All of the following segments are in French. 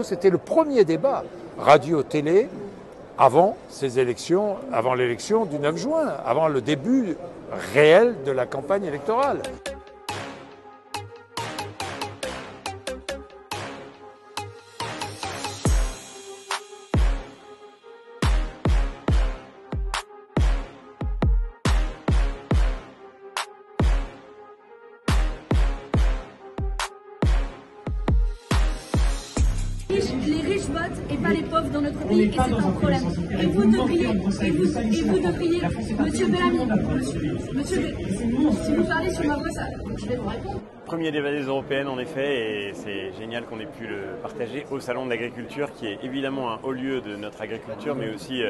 C'était le premier débat radio-télé avant ces élections, avant l'élection du 9 juin, avant le début réel de la campagne électorale. Les riches votent et pas les pauvres dans notre pays, et c'est un problème. Et vous devriez, Monsieur Bellamy, si vous parlez sur ma voix, je vais vous répondre. Premier débat des européennes en effet, et c'est génial qu'on ait pu le partager au Salon de l'Agriculture, qui est évidemment un haut lieu de notre agriculture, mais aussi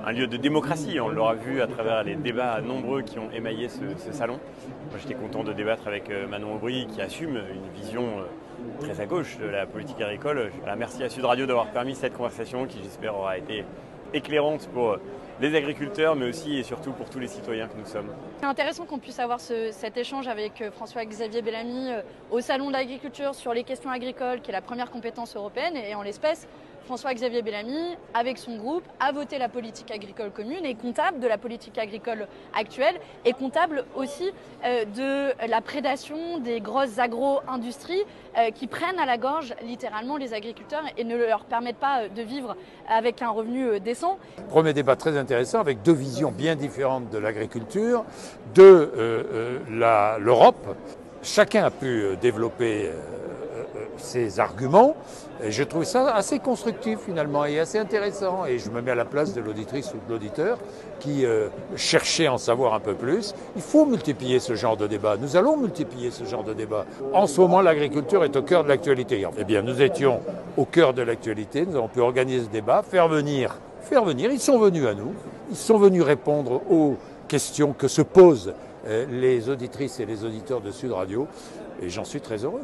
un lieu de démocratie. On l'aura vu à travers les débats nombreux qui ont émaillé ce salon. Moi j'étais content de débattre avec Manon Aubry, qui assume une vision très à gauche de la politique agricole. Voilà, merci à Sud Radio d'avoir permis cette conversation qui, j'espère, aura été éclairante pour les agriculteurs, mais aussi et surtout pour tous les citoyens que nous sommes. C'est intéressant qu'on puisse avoir cet échange avec François-Xavier Bellamy au Salon de l'Agriculture sur les questions agricoles, qui est la première compétence européenne, et en l'espèce, François-Xavier Bellamy, avec son groupe, a voté la politique agricole commune, est comptable de la politique agricole actuelle, et comptable aussi de la prédation des grosses agro-industries qui prennent à la gorge littéralement les agriculteurs et ne leur permettent pas de vivre avec un revenu décent. Premier débat très intéressant avec deux visions bien différentes de l'agriculture, de l'Europe. Chacun a pu développer ses arguments. Et je trouve ça assez constructif finalement et assez intéressant. Et je me mets à la place de l'auditrice ou de l'auditeur qui cherchait à en savoir un peu plus. Il faut multiplier ce genre de débat. Nous allons multiplier ce genre de débat. En ce moment, l'agriculture est au cœur de l'actualité. Eh bien, nous étions au cœur de l'actualité. Nous avons pu organiser ce débat, faire venir. Ils sont venus à nous. Ils sont venus répondre aux questions que se posent les auditrices et les auditeurs de Sud Radio. Et j'en suis très heureux.